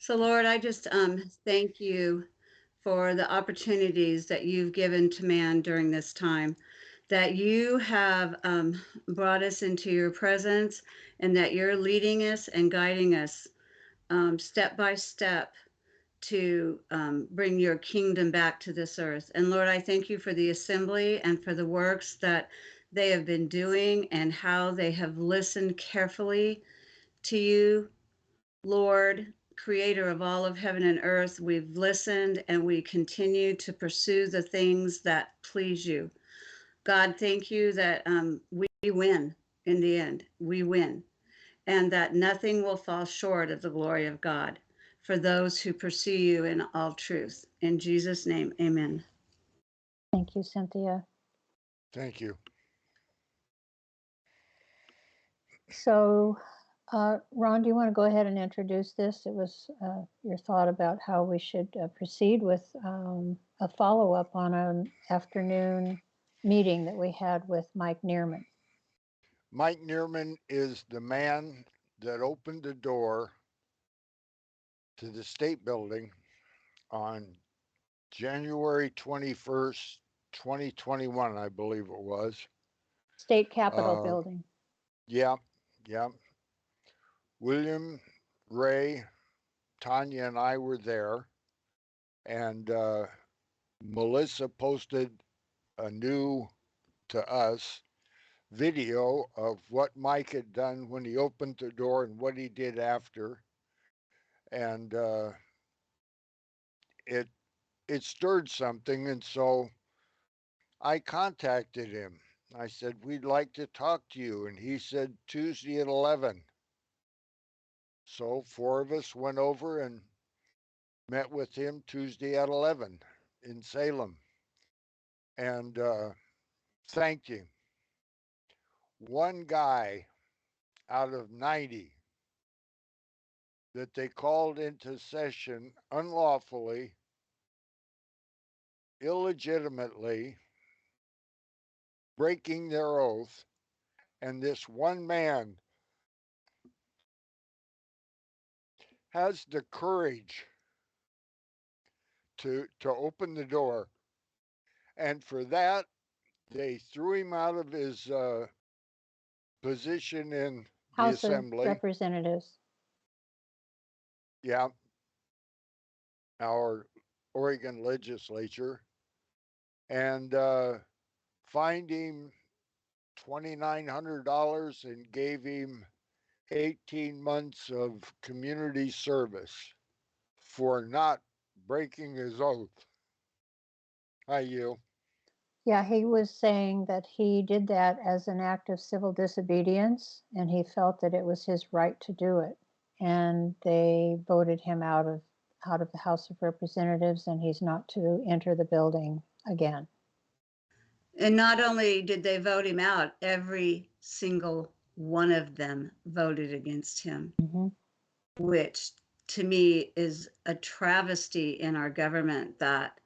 So, Lord, I just thank you for the opportunities that you've given to man during this time, that you have brought us into your presence, and that you're leading us and guiding us step by step to bring your kingdom back to this earth. And Lord, I thank you for the assembly and for the works that they have been doing and how they have listened carefully to you, Lord, creator of all of heaven and earth. We've listened and we continue to pursue the things that please you. God, thank you that we win in the end. We win. And that nothing will fall short of the glory of God for those who pursue you in all truth. In Jesus' name, amen. Thank you, Cynthia. Thank you. So, Ron, do you want to go ahead and introduce this? It was your thought about how we should proceed with a follow-up on an afternoon meeting that we had with Mike Nearman. Mike Nearman is the man that opened the door to the state building on January 21st, 2021, I believe it was. State Capitol Uh, building. yeah, yeah. William, Ray, Tanya, and I were there, and Melissa posted a new, to us, video of what Mike had done when he opened the door and what he did after. And it it stirred something, and so I contacted him. I said, "We'd like to talk to you," and he said Tuesday at 11. So four of us went over and met with him Tuesday at 11 in Salem, and thanked him. One guy out of 90 that they called into session unlawfully, illegitimately, breaking their oath, and this one man has the courage to open the door, and for that they threw him out of his position in the House of assembly. Representatives. Yeah, our Oregon legislature, and fined him $2,900 and gave him 18 months of community service for not breaking his oath. Hi, you. Yeah, he was saying that he did that as an act of civil disobedience, and he felt that it was his right to do it. And they voted him out of the House of Representatives, and he's not to enter the building again. And not only did they vote him out, every single one of them voted against him, Mm-hmm. which to me is a travesty in our government that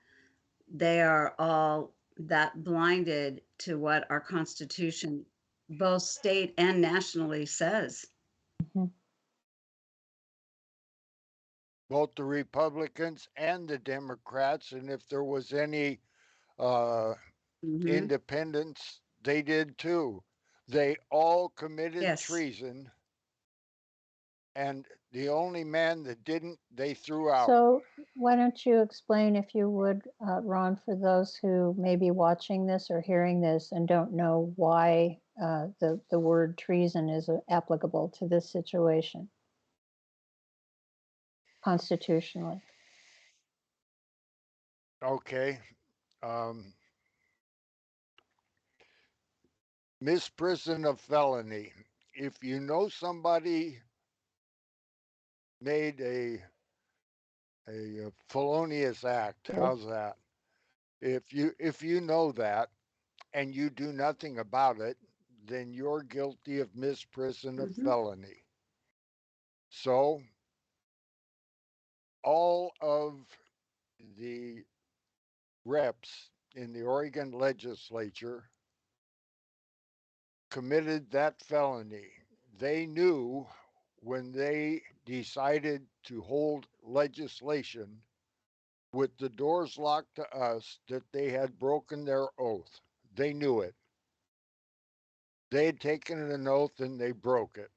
they are all that blinded to what our Constitution, both state and nationally, says. Mm-hmm. Both the Republicans and the Democrats, and if there was any uh, Mm-hmm. independents, they did too. They all committed Yes. treason, and the only man that didn't, they threw out. So, why don't you explain, if you would, Ron, for those who may be watching this or hearing this and don't know why the word treason is applicable to this situation constitutionally? Okay. Um, Misprison of felony. If you know somebody made a felonious act, Sure. how's that? If you know that and you do nothing about it, then you're guilty of misprison of Mm-hmm. felony. So all of the reps in the Oregon legislature committed that felony. They knew when they decided to hold legislation with the doors locked to us that they had broken their oath. They knew it. They had taken an oath and they broke it.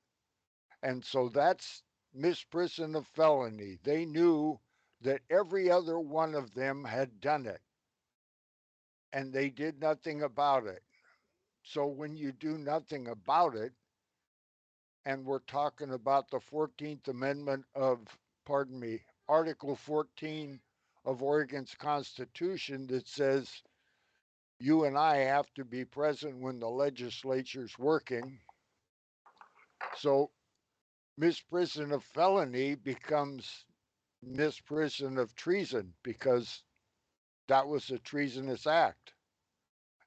And so that's misprision of felony. They knew that every other one of them had done it and they did nothing about it. So when you do nothing about it, and we're talking about the 14th Amendment of, pardon me, Article 14 of Oregon's Constitution that says you and I have to be present when the legislature's working. So misprision of felony becomes misprision of treason because that was a treasonous act.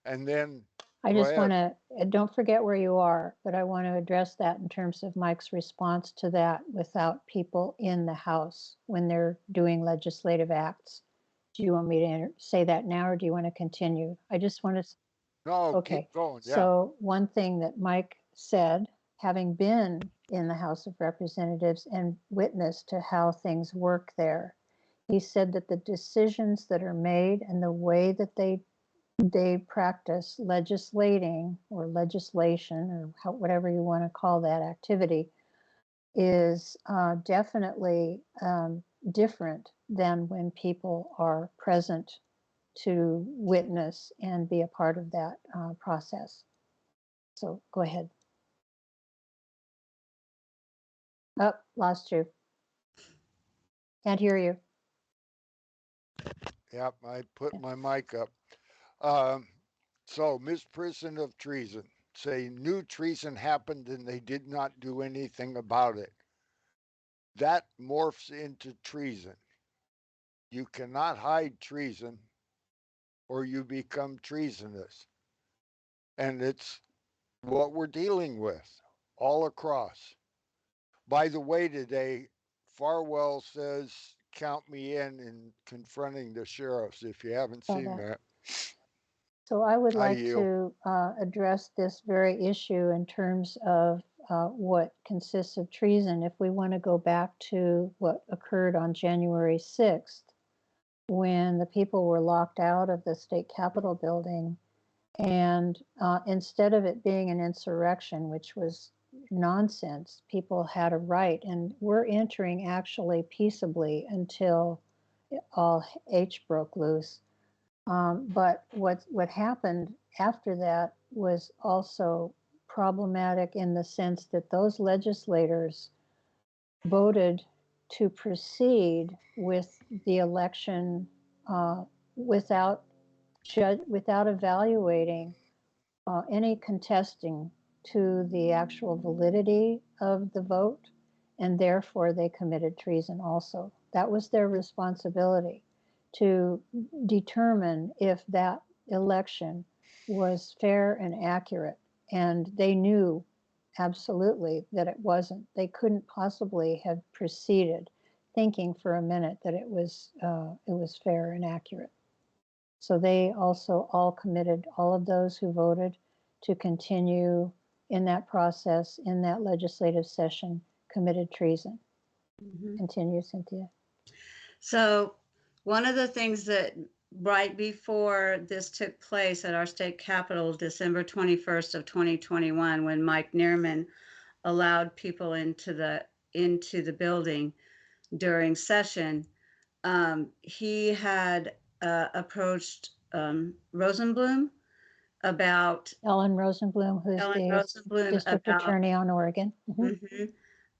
And then, I go just want ahead. to, don't forget where you are, but I want to address that in terms of Mike's response to that without people in the House when they're doing legislative acts. Do you want me to say that now or do you want to continue? I just want to, No, okay. keep going. Yeah. So one thing that Mike said, having been in the House of Representatives and witness to how things work there, he said that the decisions that are made and the way that they practice legislating or legislation or whatever you want to call that activity is definitely different than when people are present to witness and be a part of that process. So go ahead. Oh, lost you. Can't hear you. Yep, I put my mic up. Um, so, misprision of treason. Say new treason happened and they did not do anything about it. That morphs into treason. You cannot hide treason or you become treasonous. And it's what we're dealing with all across. By the way, today, Farwell says, count me in confronting the sheriffs if you haven't seen that. So I would I like yield. to address this very issue in terms of what consists of treason. If we want to go back to what occurred on January 6th, when the people were locked out of the state capitol building, and instead of it being an insurrection, which was nonsense, people had a right, and we're entering actually peaceably until all H broke loose. But what happened after that was also problematic in the sense that those legislators voted to proceed with the election without without evaluating any contesting to the actual validity of the vote, and therefore they committed treason also. That was their responsibility to determine if that election was fair and accurate. And they knew absolutely that it wasn't. They couldn't possibly have proceeded thinking for a minute that it was fair and accurate. So they also all committed, all of those who voted to continue in that process, in that legislative session, committed treason. Mhm. Continue, Cynthia. So one of the things that right before this took place at our state capitol, December 21st of 2021, when Mike Nearman allowed people into the building during session, he had approached Rosenblum about Ellen Rosenblum, who's Ellen the Rosenblum district attorney on Oregon.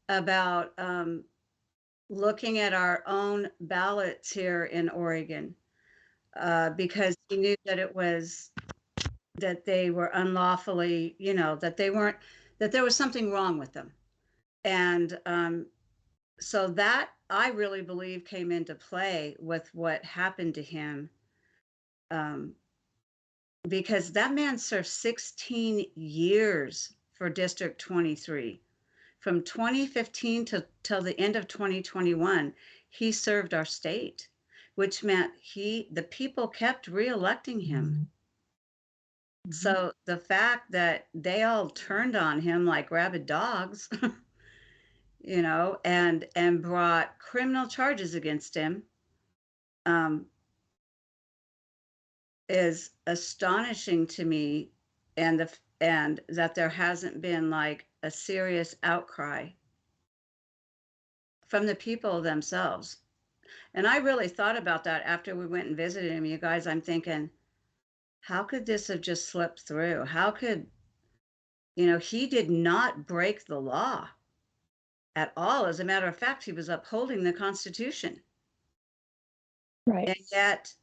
about looking at our own ballots here in Oregon, because he knew that that they were unlawfully, that they weren't, that there was something wrong with them. And so that I really believe came into play with what happened to him, um, because that man served 16 years for District 23. From 2015 till the end of 2021, he served our state, which meant the people kept reelecting him. So the fact that they all turned on him like rabid dogs, and brought criminal charges against him, um, is astonishing to me, and that there hasn't been like a serious outcry from the people themselves. And I really thought about that after we went and visited him, you guys. I'm thinking, how could this have just slipped through? How could, he did not break the law at all. As a matter of fact, he was upholding the Constitution. Right. And yet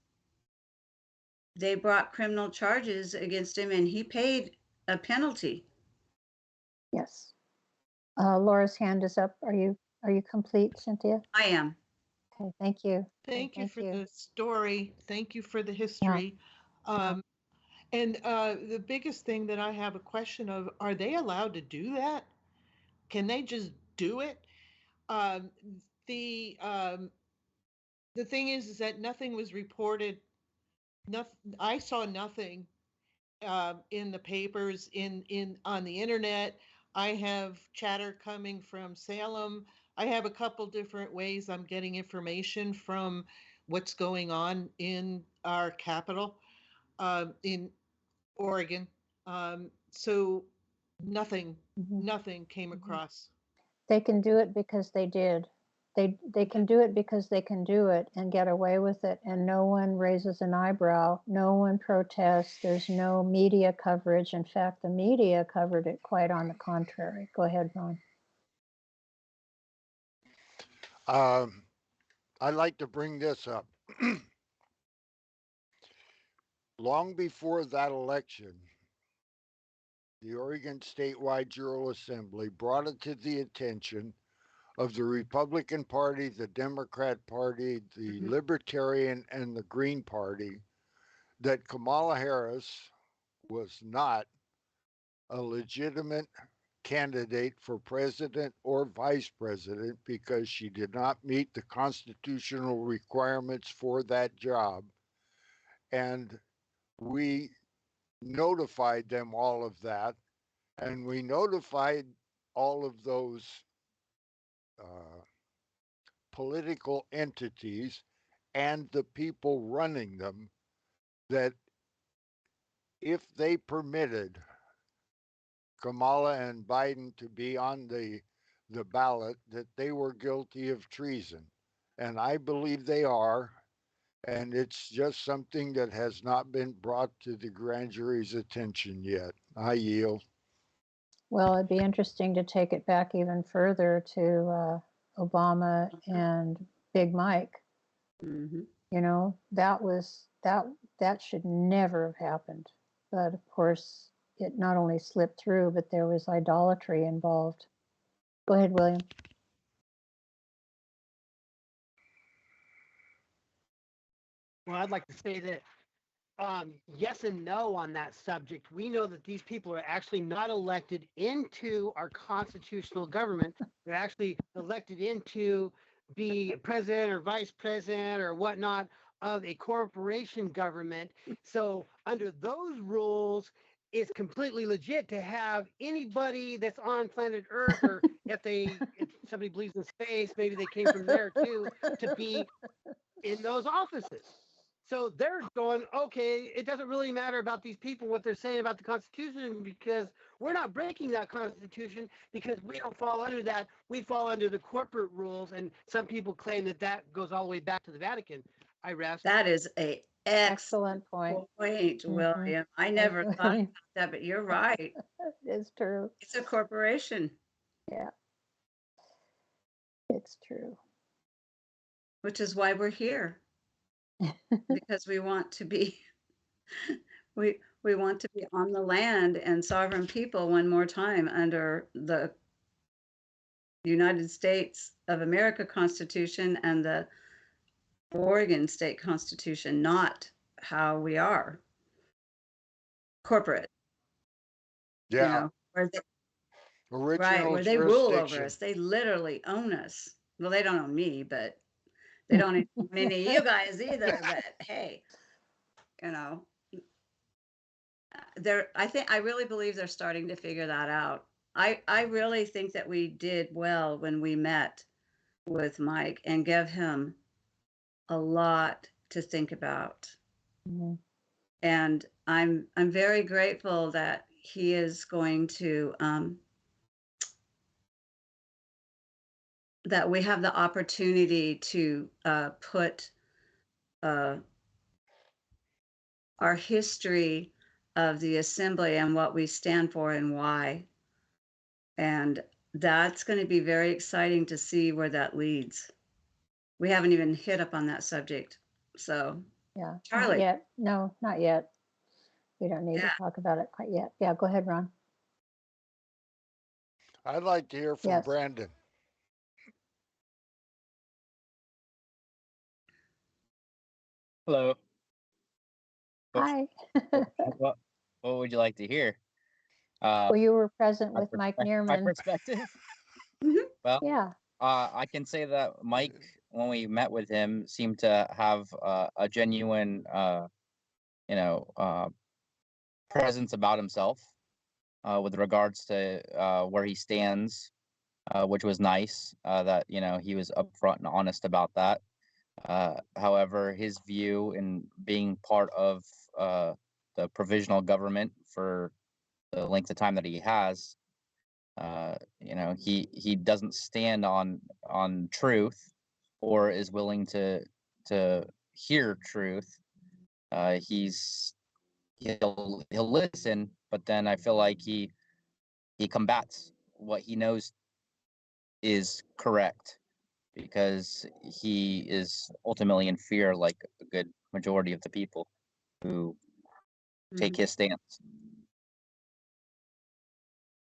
they brought criminal charges against him and he paid a penalty. Yes. Laura's hand is up. Are you complete, Cynthia? I am. Okay, thank you. Thank you Thank for you. the story. Thank you for the history. And the biggest thing that I have a question of, are they allowed to do that? Can they just do it? Um, the um, the thing is that nothing was reported. Nothing, I saw nothing in the papers, in on the internet. I have chatter coming from Salem. I have a couple different ways I'm getting information from what's going on in our capital, in Oregon. So nothing, Mhm. nothing came across. They can do it because they did. They can do it because they can do it and get away with it, and no one raises an eyebrow, no one protests, there's no media coverage. In fact, the media covered it quite on the contrary. Go ahead, Ron. I'd like to bring this up. Long before that election, the Oregon Statewide Jural Assembly brought it to the attention of the Republican Party, the Democrat Party, the Libertarian, and the Green Party that Kamala Harris was not a legitimate candidate for president or vice president because she did not meet the constitutional requirements for that job. And we notified them all of that. And we notified all of those uh, political entities and the people running them that if they permitted Kamala and Biden to be on the ballot, that they were guilty of treason. And I believe they are. And it's just something that has not been brought to the grand jury's attention yet. I yield. Well, it'd be interesting to take it back even further to Obama and Big Mike. Mm-hmm. That should never have happened. But of course, it not only slipped through, but there was idolatry involved. Go ahead, William. Well, I'd like to say that yes and no on that subject. We know that these people are actually not elected into our constitutional government. They're actually elected into be president or vice president or whatnot of a corporation government. So under those rules, it's completely legit to have anybody that's on planet Earth, or if somebody believes in space, maybe they came from there too, to be in those offices. So they're going, okay, it doesn't really matter about these people, what they're saying about the Constitution, because we're not breaking that Constitution because we don't fall under that. We fall under the corporate rules. And some people claim that that goes all the way back to the Vatican. I rest. That is a Excellent point. William. I never thought about that, but you're right. It's true. It's a corporation. Yeah, it's true. Which is why we're here. Because we want to be we want to be on the land and sovereign people one more time under the United States of America Constitution and the Oregon State Constitution, not how we are corporate. Yeah. Where they, Original where they rule over jurisdiction. us. They literally own us. Well, they don't own me, but they don't own any of you guys either. But hey, I really believe they're starting to figure that out. I really think that we did well when we met with Mike and gave him a lot to think about. Mhm. And I'm very grateful that he is going to that we have the opportunity to put uh, our history of the assembly and what we stand for and why. And that's going to be very exciting to see where that leads. We haven't even hit up on that subject. So, Yeah, not Charlie. yet. No, not yet. We don't need to Yeah. talk about it quite yet. Yeah, go ahead, Ron. I'd like to hear from Yes. Brandon. Hello. What, Hi. what, what would you like to hear? Well, you were present My, with Mike my Nearman. perspective? Mhm. Well, Yeah. I can say that Mike, when we met with him, seemed to have a genuine, presence about himself with regards to where he stands, which was nice. That he was upfront and honest about that. However, his view in being part of the provisional government for the length of time that he has, he doesn't stand on truth or is willing to hear truth. He'll listen, but then I feel like he combats what he knows is correct because he is ultimately in fear, like a good majority of the people who take his stance.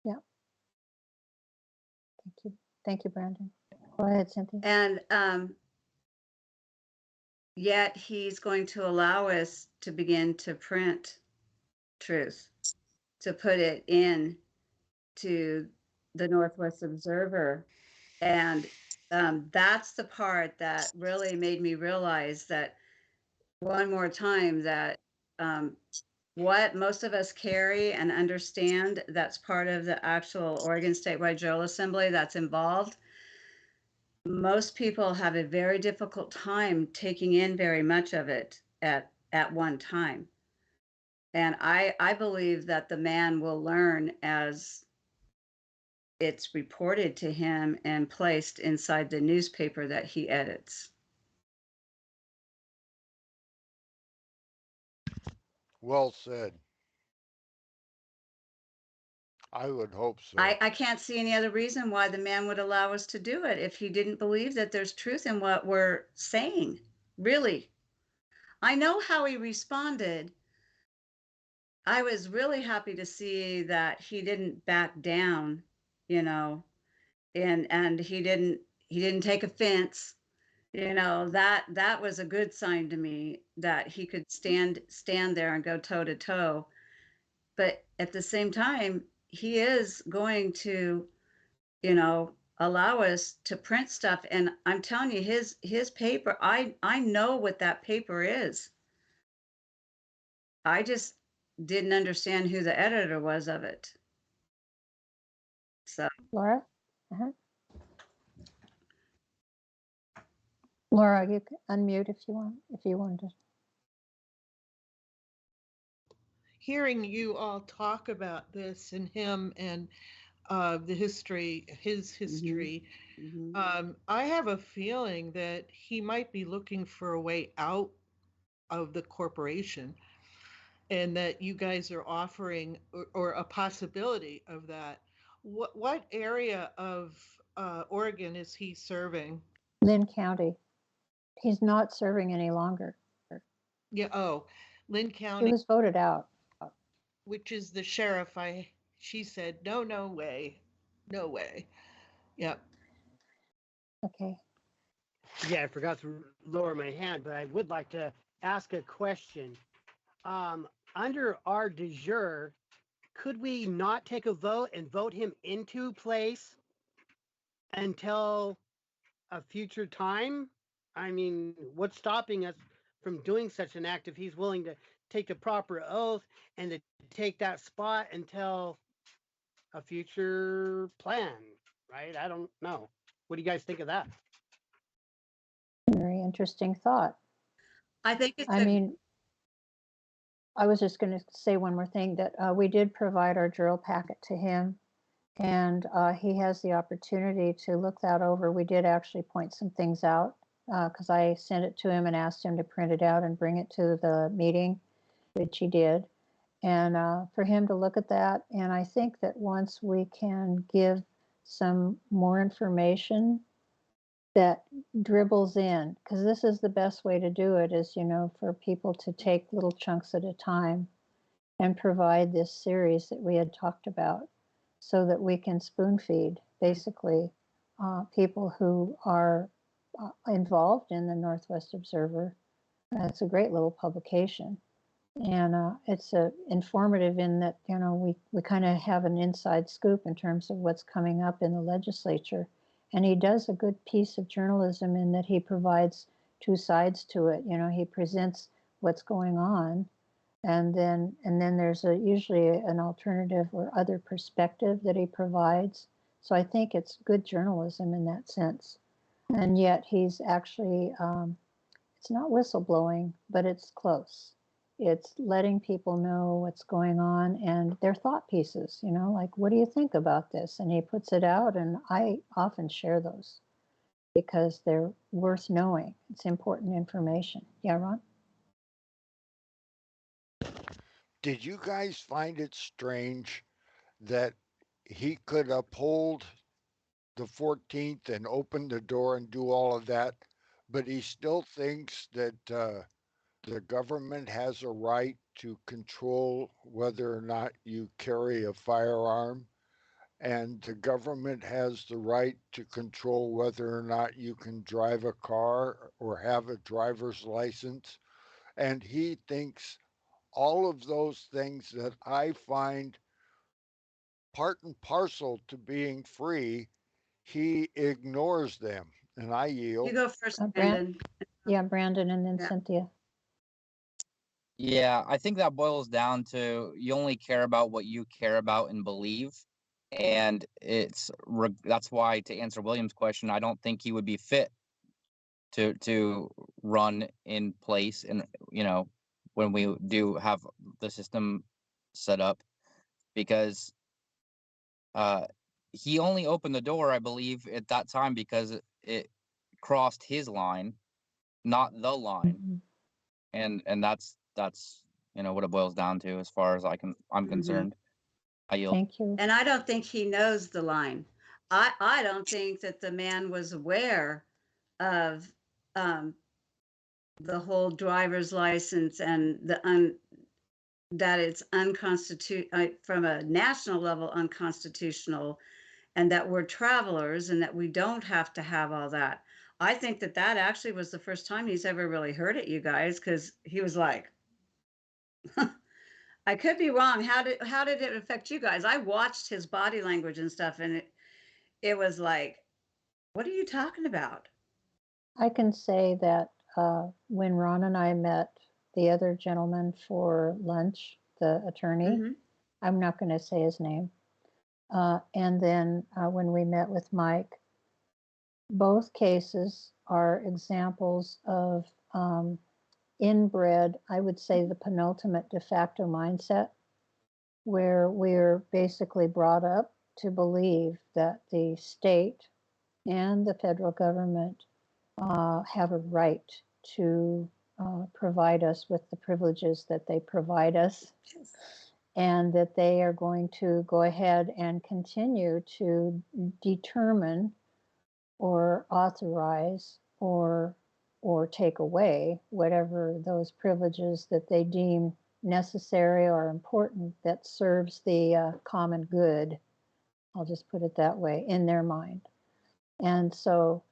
Yeah. Thank you. Thank you, Brandon. Go ahead, Cynthia. And yet he's going to allow us to begin to print truth, to put it in to the Northwest Observer. And that's the part that really made me realize that one more time that what most of us carry and understand that's part of the actual Oregon Statewide Jural Assembly that's involved. Most people have a very difficult time taking in very much of it at one time. And I believe that the man will learn as it's reported to him and placed inside the newspaper that he edits. Well said. I would hope so. I can't see any other reason why the man would allow us to do it if he didn't believe that there's truth in what we're saying. Really. I know how he responded. I was really happy to see that he didn't back down, you know, and he didn't take offense. That was a good sign to me that he could stand there and go toe to toe. But at the same time, he is going to allow us to print stuff. And I'm telling you, his paper, I know what that paper is. I just didn't understand who the editor was of it. So Laura? Uh-huh. Laura, you can unmute if you want, if you want to. Hearing you all talk about this and him and the history, his history, I have a feeling that he might be looking for a way out of the corporation, and that you guys are offering or a possibility of that. What area of Oregon is he serving? Lynn County. He's not serving any longer. Yeah. Oh, Lynn He County, was voted out. which is the sheriff. She said, no, no way, no way. Yep. Okay. Yeah, I forgot to lower my hand, but I would like to ask a question. Under our de jure, could we not take a vote and vote him into place until a future time? I mean, what's stopping us from doing such an act if he's willing to take the proper oath and to take that spot until a future plan, right? I don't know. What do you guys think of that? Very interesting thought. I think it's I a mean, I was just going to say one more thing that we did provide our Jural packet to him, and he has the opportunity to look that over. We did actually point some things out because I sent it to him and asked him to print it out and bring it to the meeting, which he did. And for him to look at that. And I think that once we can give some more information that dribbles in, because this is the best way to do it, is, you know, for people to take little chunks at a time and provide this series that we had talked about so that we can spoon feed basically people who are involved in the Northwest Observer. It's a great little publication. And it's informative in that, you know, we kind of have an inside scoop in terms of what's coming up in the legislature. And he does a good piece of journalism in that he provides two sides to it. You know, he presents what's going on, and then there's usually an alternative or other perspective that he provides. So I think it's good journalism in that sense. And yet he's actually, it's not whistleblowing, but it's close. It's letting people know what's going on and their thought pieces, you know, like, what do you think about this? And he puts it out, and I often share those because they're worth knowing. It's important information. Yeah, Ron? Did you guys find it strange that he could uphold the 14th and open the door and do all of that, but he still thinks that the government has a right to control whether or not you carry a firearm, and the government has the right to control whether or not you can drive a car or have a driver's license. And he thinks all of those things that I find part and parcel to being free, he ignores them. And I you yield. go first, Brand, Brandon. yeah, Brandon, and then Yeah. Cynthia. Yeah, I think that boils down to you only care about what you care about and believe. And that's why, to answer William's question, I don't think he would be fit to run in place. And, you know, when we do have the system set up, because he only opened the door, I believe, at that time because it crossed his line, not the line. Mhm. And that's you know what it boils down to as far as I'm concerned. I yield. Thank you. And I don't think he knows the line. I don't think that the man was aware of the whole driver's license and that it's unconstitutional from a national level, unconstitutional, and that we're travelers and that we don't have to have all that. I think that that actually was the first time he's ever really heard it, you guys, because he was like, I could be wrong. How did it affect you guys? I watched his body language and stuff, and it was like, what are you talking about? I can say that when Ron and I met the other gentleman for lunch, the attorney, Mm-hmm. I'm not going to say his name, and then when we met with Mike, both cases are examples of inbred, I would say the penultimate de facto mindset, where we're basically brought up to believe that the state and the federal government have a right to provide us with the privileges that they provide us, and that they are going to go ahead and continue to determine or authorize or take away whatever those privileges that they deem necessary or important that serves the common good. I'll just put it that way, in their mind. And so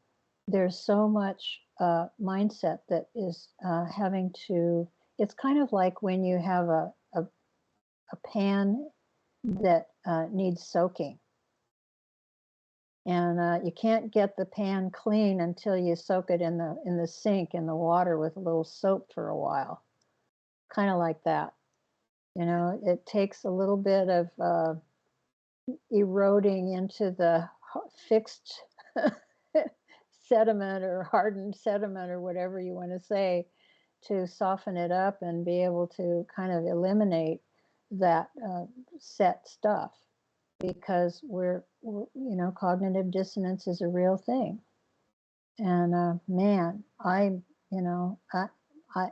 there's so much mindset that is having to, it's kind of like when you have a pan that needs soaking. And you can't get the pan clean until you soak it in the sink in the water with a little soap for a while. Kind of like that. You know, it takes a little bit of eroding into the fixed sediment or hardened sediment or whatever you want to say, to soften it up and be able to kind of eliminate that set stuff, because cognitive dissonance is a real thing. And man,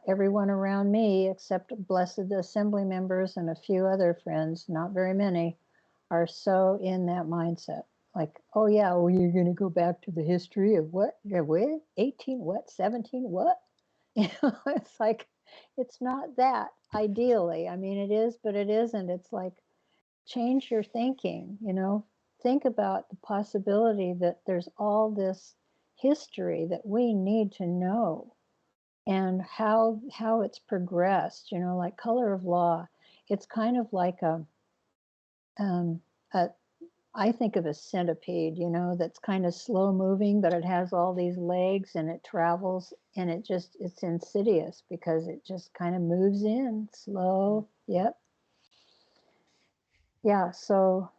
everyone around me, except blessed assembly members and a few other friends, not very many, are so in that mindset. Like, oh yeah, well, you're going to go back to the history of what? 18, what? 17, what? It's like, it's not that ideally. I mean, it is, but it isn't. It's like, change your thinking, think about the possibility that there's all this history that we need to know, and how it's progressed, like color of law. It's kind of like I think of a centipede, that's kind of slow moving, but it has all these legs and it travels, and it's insidious because it just kind of moves in slow. Yep. Yeah. So,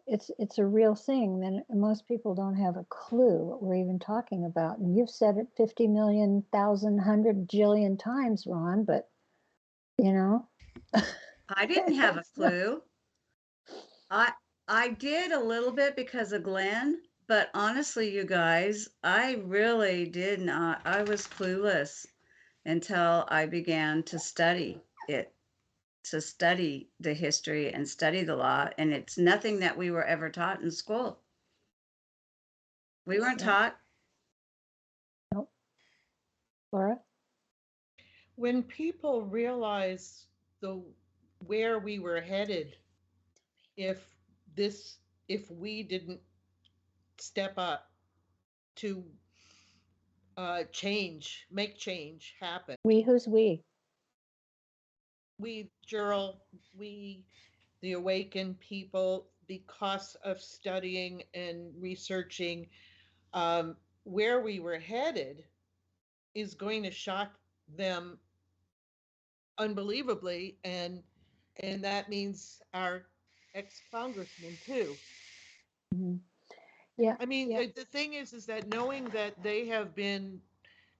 it's a real thing. Then most people don't have a clue what we're even talking about. And you've said it 50 million, 1,000, 100 jillion times, Ron, but I didn't have a clue. I did a little bit because of Glenn, but honestly, you guys, I really did not. I was clueless until I began to study it, to study the history and study the law. And it's nothing that we were ever taught in school. We weren't taught. Nope. Laura? When people realize where we were headed, if we didn't step up to make change happen. Who's we? We, Jural, the awakened people, because of studying and researching where we were headed, is going to shock them unbelievably, and that means our ex-congressman too. Mm-hmm. Yeah. I mean, yeah. the thing is that knowing that they have been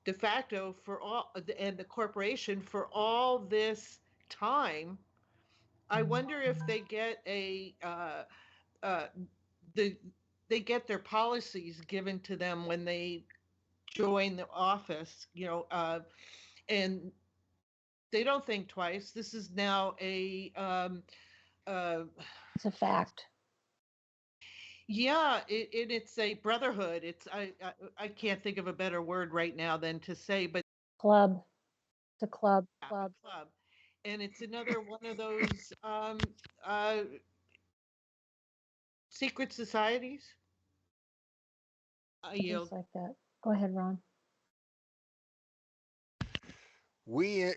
de facto for all, and the corporation for all this time, I wonder if they get they get their policies given to them when they join the office, and they don't think twice. This is now it's a fact. Yeah, it's a brotherhood. I can't think of a better word right now than to say, but Club. It's a club. a club, and it's another one of those secret societies. I yield. Just like that. Go ahead, Ron. We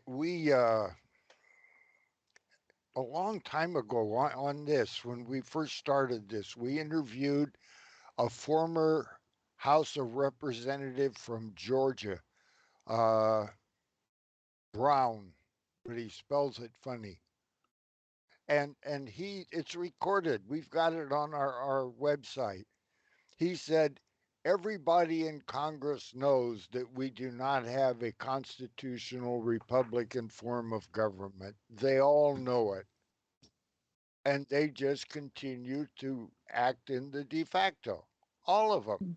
a long time ago on this, when we first started this, we interviewed a former House of Representative from Georgia, uh, Brown, but he spells it funny. And it's recorded. We've got it on our website. He said, everybody in Congress knows that we do not have a constitutional Republican form of government. They all know it. And they just continue to act in the de facto, all of them.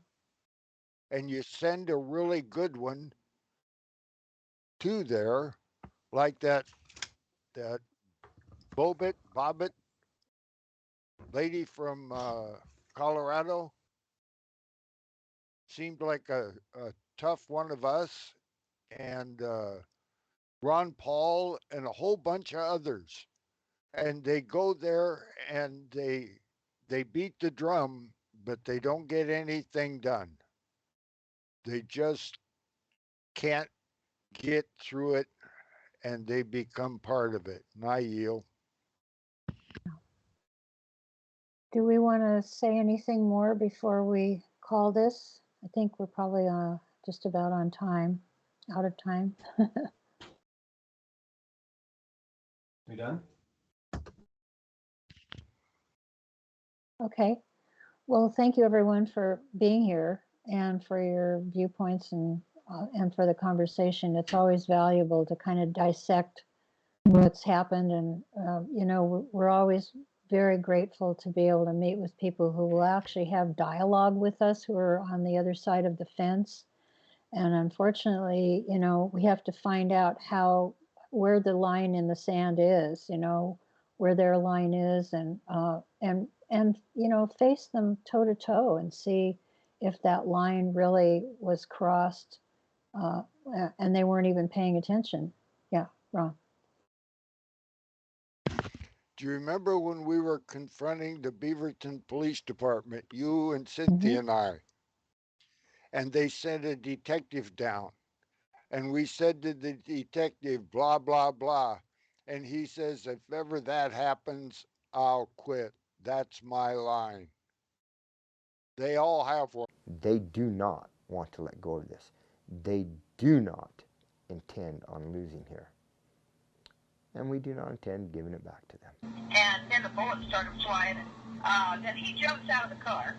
And you send a really good one to there, like that Bobbitt lady from Colorado, seemed like a tough one of us, and Ron Paul and a whole bunch of others. And they go there and they beat the drum, but they don't get anything done. They just can't get through it, and they become part of it. And I yield. Do we want to say anything more before we call this? I think we're probably just about on time, out of time. We done? Okay. Well, thank you everyone for being here and for your viewpoints and for the conversation. It's always valuable to kind of dissect what's happened, and you know, we're always very grateful to be able to meet with people who will actually have dialogue with us, who are on the other side of the fence. And unfortunately, you know, we have to find out where the line in the sand is, you know, where their line is, and you know, face them toe to toe and see if that line really was crossed, and they weren't even paying attention. Yeah, Ron. Do you remember when we were confronting the Beaverton Police Department, you and Cynthia and I, and they sent a detective down? And we said to the detective, blah, blah, blah. And he says, if ever that happens, I'll quit. That's my line. They all have one. They do not want to let go of this. They do not intend on losing here. And we do not intend giving it back to them. And then the bullets started flying. Then he jumps out of the car,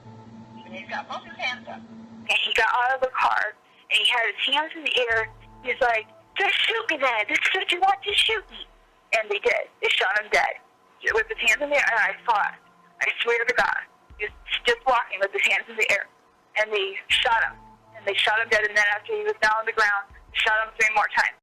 and he's got both his hands up. And he got out of the car, and he had his hands in the air. He's like, just shoot me then. This is what you want, just shoot me. And they did. They shot him dead. With his hands in the air, and I saw it. I swear to God. He was just walking with his hands in the air. And they shot him. And they shot him dead, and then after he was down on the ground, they shot him 3 more times.